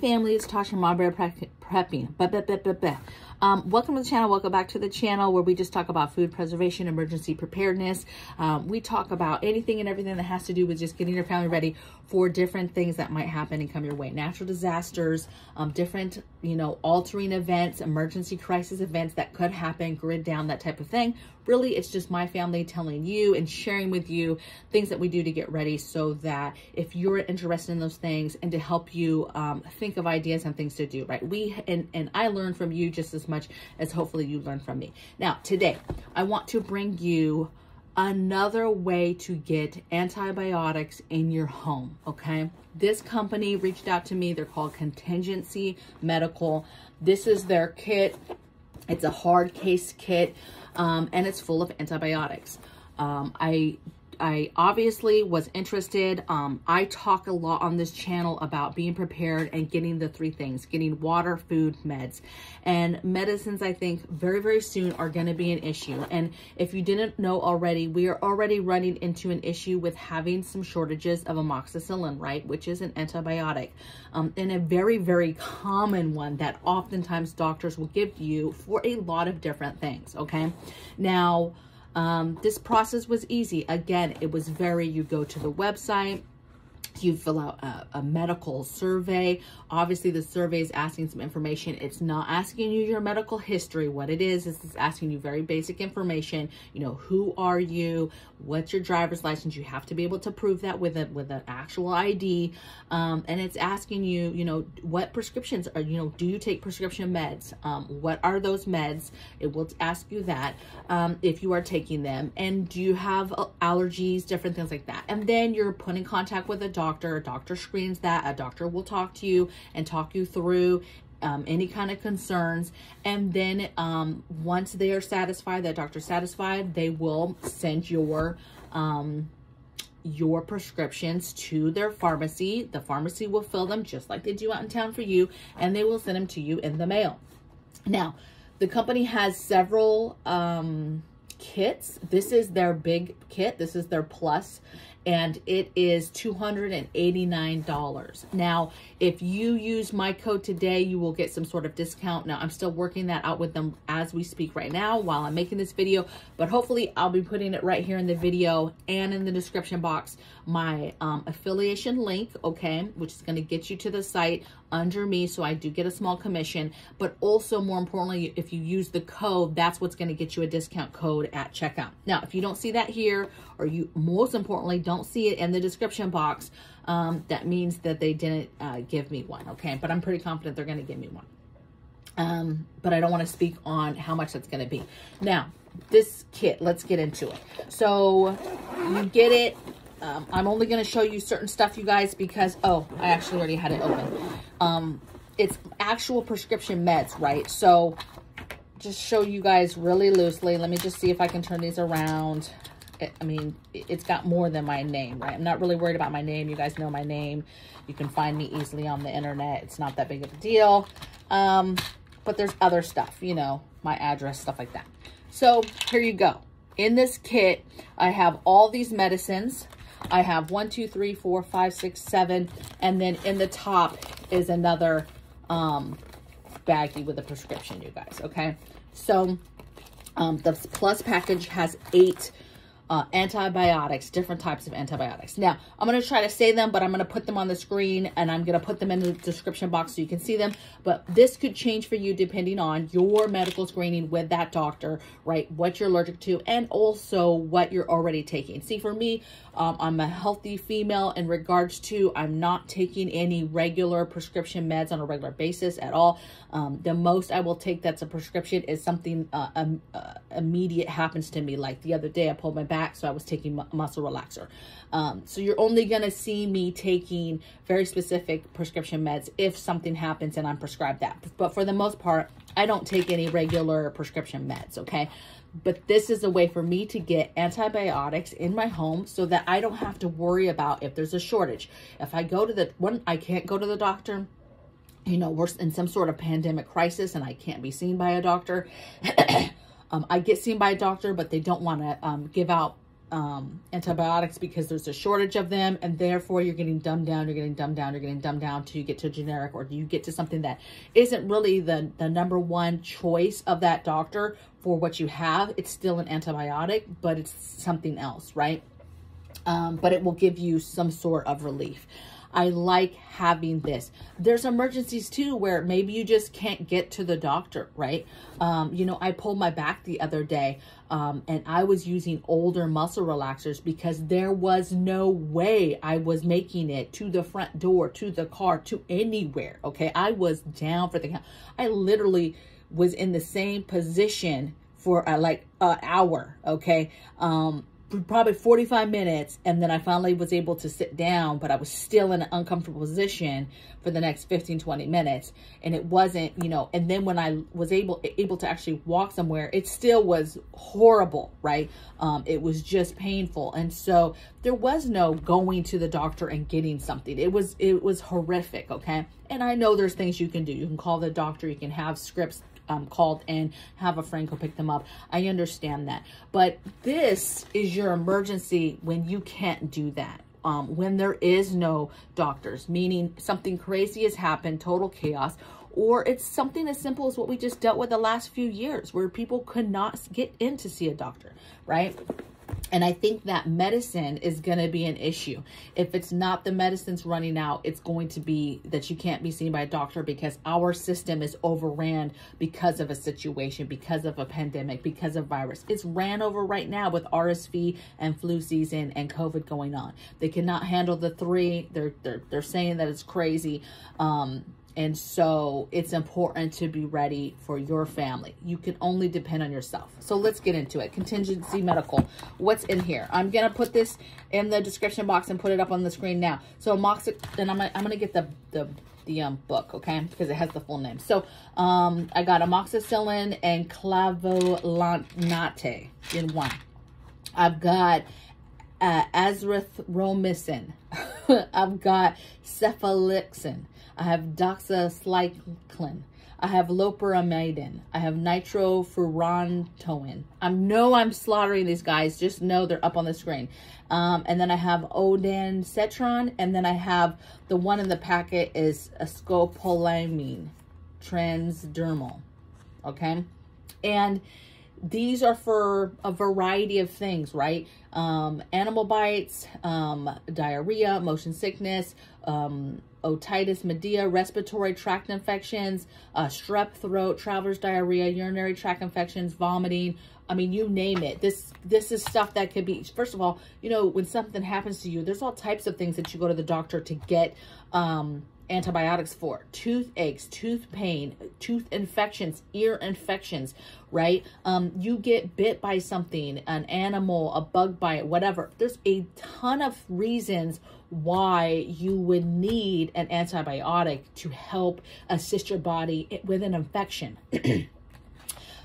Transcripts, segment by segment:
family, it's Tasha MAMABEAR prepping. Welcome to the channel. Welcome back to the channel where we just talk about food preservation, emergency preparedness. We talk about anything and everything that has to do with just getting your family ready for different things that might happen and come your way. Natural disasters, different, altering events, emergency crisis events that could happen, grid down, that type of thing. Really, it's just my family telling you and sharing with you things that we do to get ready so that if you're interested in those things and to help you think of ideas and things to do, right? And I learn from you just as much as hopefully you learn from me. Now, today, I want to bring you another way to get antibiotics in your home, okay? This company reached out to me. They're called Contingency Medical. This is their kit. It's a hard case kit, and it's full of antibiotics. I obviously was interested. I talk a lot on this channel about being prepared and getting the three things, getting water, food, meds. And medicines, I think, very, very soon are going to be an issue. And if you didn't know already, we are already running into an issue with having some shortages of amoxicillin, right? Which is an antibiotic. And a very, very common one that oftentimes doctors will give you for a lot of different things, okay? Now, this process was easy. Again, it was you go to the website, you fill out a medical survey. Obviously, the survey is asking some information. It's not asking you your medical history. What it is it's asking you very basic information. Who are you? What's your driver's license? You have to be able to prove that with an actual ID. And it's asking you, what prescriptions are, do you take prescription meds? What are those meds? It will ask you that if you are taking them. And do you have allergies, different things like that. And then you're put in contact with a doctor screens that. A doctor will talk to you and talk you through any kind of concerns. And then once they are satisfied, that doctor's satisfied, they will send your prescriptions to their pharmacy. The pharmacy will fill them just like they do out in town for you, and they will send them to you in the mail. Now, the company has several kits. This is their big kit. This is their plus, and it is $289. Now, if you use my code today, you will get some sort of discount. Now, I'm still working that out with them as we speak right now while I'm making this video, but hopefully I'll be putting it right here in the video and in the description box, my affiliation link, okay, which is going to get you to the site under me, so I do get a small commission. But also, more importantly, if you use the code, that's what's going to get you a discount code at checkout. Now, if you don't see that here, or you most importantly don't see it in the description box, that means that they didn't give me one, okay? But I'm pretty confident they're going to give me one. But I don't want to speak on how much that's going to be. Now, this kit, let's get into it. So you get it. I'm only going to show you certain stuff, you guys, because, I actually already had it open. It's actual prescription meds, right? So just show you guys really loosely. Let me just see if I can turn these around. It's got more than my name, right? I'm not really worried about my name. You guys know my name. You can find me easily on the internet. It's not that big of a deal. But there's other stuff, my address, stuff like that. So here you go. In this kit, I have all these medicines. I have 1, 2, 3, 4, 5, 6, 7. And then in the top is another baggie with a prescription, you guys, okay? So the plus package has 8 antibiotics, different types of antibiotics. Now, I'm going to try to say them, but I'm going to put them on the screen and I'm going to put them in the description box so you can see them. But this could change for you depending on your medical screening with that doctor, right? What you're allergic to, and also what you're already taking. See, for me, I'm a healthy female in regards to I'm not taking any regular prescription meds on a regular basis at all. The most I will take that's a prescription is something immediate happens to me. Like the other day, I pulled my back, so I was taking muscle relaxer. So you're only going to see me taking very specific prescription meds if something happens and I'm prescribed that. But for the most part, I don't take any regular prescription meds, okay? But this is a way for me to get antibiotics in my home so that I don't have to worry about if there's a shortage. If I go to I can't go to the doctor, we're in some sort of pandemic crisis and I can't be seen by a doctor. I get seen by a doctor, but they don't want to give out antibiotics because there's a shortage of them, and therefore you're getting dumbed down, you're getting dumbed down, you're getting dumbed down till you get to generic, or you get to something that isn't really the number one choice of that doctor for what you have. It's still an antibiotic, but it's something else, right? But it will give you some sort of relief. I like having this. There's emergencies too, where maybe you just can't get to the doctor, right? You know, I pulled my back the other day, and I was using older muscle relaxers because there was no way I was making it to the front door, to the car, to anywhere. Okay. I was down for the count. I literally was in the same position for like an hour. Okay. Probably 45 minutes, and then I finally was able to sit down, but I was still in an uncomfortable position for the next 15-20 minutes. And it wasn't, you know, and then when I was able to actually walk somewhere, it still was horrible, right? It was just painful. And so there was no going to the doctor and getting something. It was horrific. Okay. And I know there's things you can do. You can call the doctor, you can have scripts called and have a friend go pick them up. I understand that. But this is your emergency when you can't do that. When there is no doctors, meaning something crazy has happened, total chaos, or it's something as simple as what we just dealt with the last few years where people could not get in to see a doctor, right? And I think that medicine is going to be an issue. If it's not the medicine's running out, it's going to be that you can't be seen by a doctor because our system is overran because of a situation, because of a pandemic, because of virus. It's ran over right now with RSV and flu season and COVID going on. They cannot handle the three. They're saying that it's crazy. And so it's important to be ready for your family. You can only depend on yourself. So let's get into it. Contingency Medical. What's in here? I'm going to put this in the description box and put it up on the screen now. So Amoxicillin, and I'm going to get the book, okay? Because it has the full name. So I got Amoxicillin and Clavulanate in one. I've got Azithromycin. I've got Cephalexin. I have Doxycycline. I have Loperamide. I have Nitrofurantoin. I know I'm slaughtering these guys. Just know they're up on the screen. And then I have Ondansetron. And then I have the one in the packet is a Scopolamine Transdermal. Okay. And these are for a variety of things, right? Animal bites, diarrhea, motion sickness, otitis media, respiratory tract infections, strep throat, traveler's diarrhea, urinary tract infections, vomiting. I mean, you name it. This is stuff that could be, first of all, you know, when something happens to you, there's all types of things that you go to the doctor to get antibiotics for. Toothaches, tooth pain, tooth infections, ear infections, right? You get bit by something, an animal, a bug bite, whatever. There's a ton of reasons why you would need an antibiotic to help assist your body with an infection.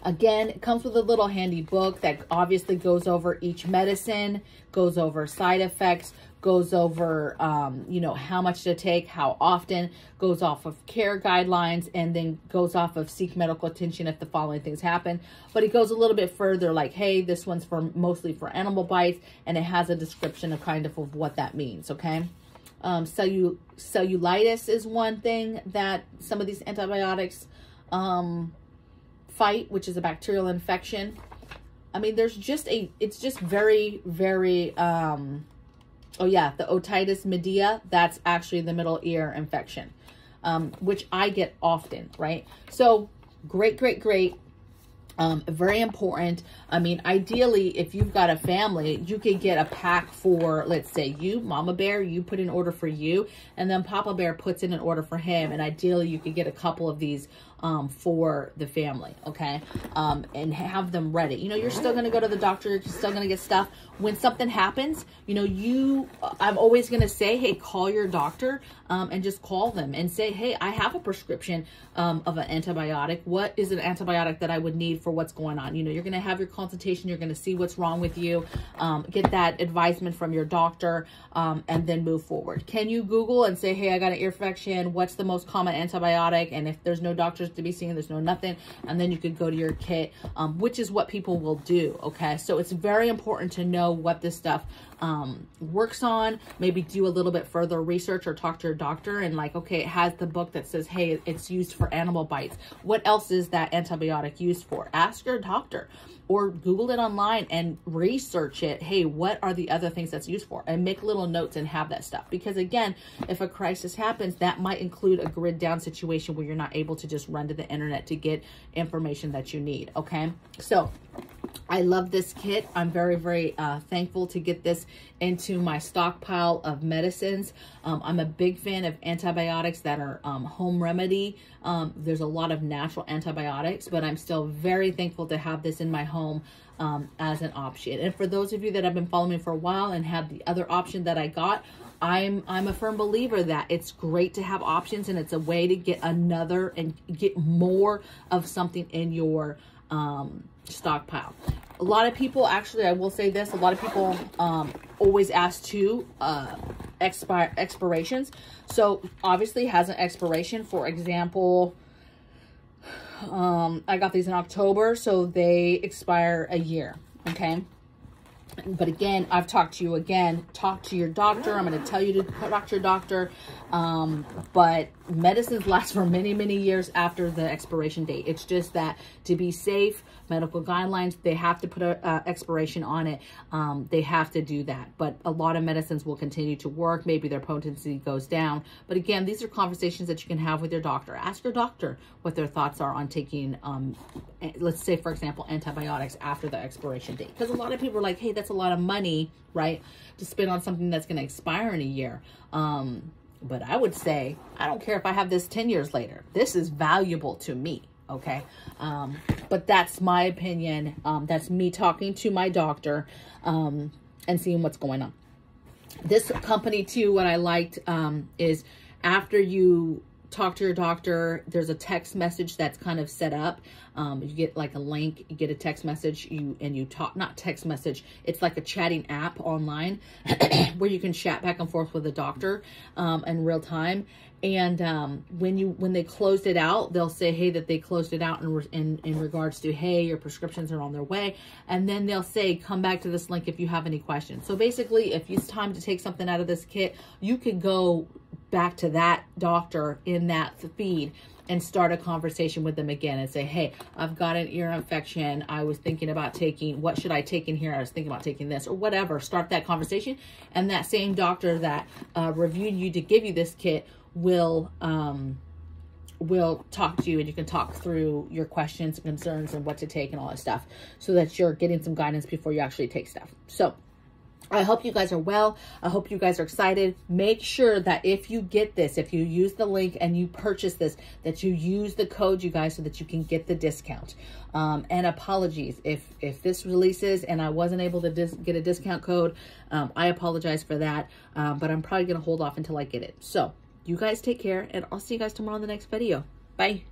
Again, it comes with a little handy book that obviously goes over each medicine, goes over side effects, goes over, you know, how much to take, how often, goes off of care guidelines, and then goes off of seek medical attention if the following things happen. But it goes a little bit further, like, hey, this one's for mostly for animal bites, and it has a description of kind of what that means, okay? Cellulitis is one thing that some of these antibiotics fight, which is a bacterial infection. I mean, there's just it's just very, very, oh yeah, the otitis media, that's actually the middle ear infection, which I get often, right? So great. Very important. I mean, ideally, if you've got a family, you could get a pack for, let's say you, Mama Bear, you put an order for you, and then Papa Bear puts in an order for him. And ideally, you could get a couple of these for the family, okay? And have them ready. You know, you're still going to go to the doctor. You're still going to get stuff. When something happens, you know, I'm always going to say, hey, call your doctor and just call them and say, hey, I have a prescription of an antibiotic. What is an antibiotic that I would need for what's going on? You know, you're going to have your consultation. You're going to see what's wrong with you. Get that advisement from your doctor and then move forward. Can you Google and say, hey, I got an ear infection. What's the most common antibiotic? And if there's no doctors doctors to be seen. There's no nothing. And then you could go to your kit, which is what people will do. Okay. So it's very important to know what this stuff works on. Maybe do a little bit further research or talk to your doctor and like, okay, it has the book that says, hey, it's used for animal bites. What else is that antibiotic used for? Ask your doctor or Google it online and research it. Hey, what are the other things that's used for? And make little notes and have that stuff. Because again, if a crisis happens, that might include a grid down situation where you're not able to just run to the internet to get information that you need. Okay. So I love this kit. I'm very, very thankful to get this into my stockpile of medicines. I'm a big fan of antibiotics that are home remedy. There's a lot of natural antibiotics, but I'm still very thankful to have this in my home as an option. And for those of you that have been following me for a while and have the other option that I got, I'm a firm believer that it's great to have options, and it's a way to get another and get more of something in your stockpile. A lot of people, actually, I will say this, a lot of people always ask to expirations. So obviously it has an expiration. For example, I got these in October, so they expire a year. Okay. But again, I've talked to you again, talk to your doctor. I'm going to tell you to talk to your doctor. But medicines last for many, many years after the expiration date. It's just that to be safe, medical guidelines, they have to put a expiration on it. They have to do that. But a lot of medicines will continue to work. Maybe their potency goes down. But again, these are conversations that you can have with your doctor. Ask your doctor what their thoughts are on taking, let's say, for example, antibiotics after the expiration date. Because a lot of people are like, hey, that's a lot of money, right, to spend on something that's going to expire in a year. But I would say, I don't care if I have this 10 years later. This is valuable to me. Okay. But that's my opinion. That's me talking to my doctor, and seeing what's going on. This company too, what I liked, is after you talk to your doctor, there's a text message that's kind of set up. You get like a link, you get a text message, you talk, not text message, it's like a chatting app online where you can chat back and forth with the doctor in real time. And when they closed it out, they'll say, hey, that they closed it out in regards to, hey, your prescriptions are on their way. And then they'll say, come back to this link if you have any questions. So basically, if it's time to take something out of this kit, you could go back to that doctor in that feed and start a conversation with them again and say, hey, I've got an ear infection. I was thinking about taking, what should I take in here? I was thinking about taking this or whatever. Start that conversation. And that same doctor that reviewed you to give you this kit will talk to you, and you can talk through your questions and concerns and what to take and all that stuff, so that you're getting some guidance before you actually take stuff. So I hope you guys are well. I hope you guys are excited. Make sure that if you get this, if you use the link and you purchase this, that you use the code, you guys, so that you can get the discount. And apologies if this releases and I wasn't able to get a discount code. I apologize for that, but I'm probably going to hold off until I get it. So you guys take care, and I'll see you guys tomorrow in the next video. Bye.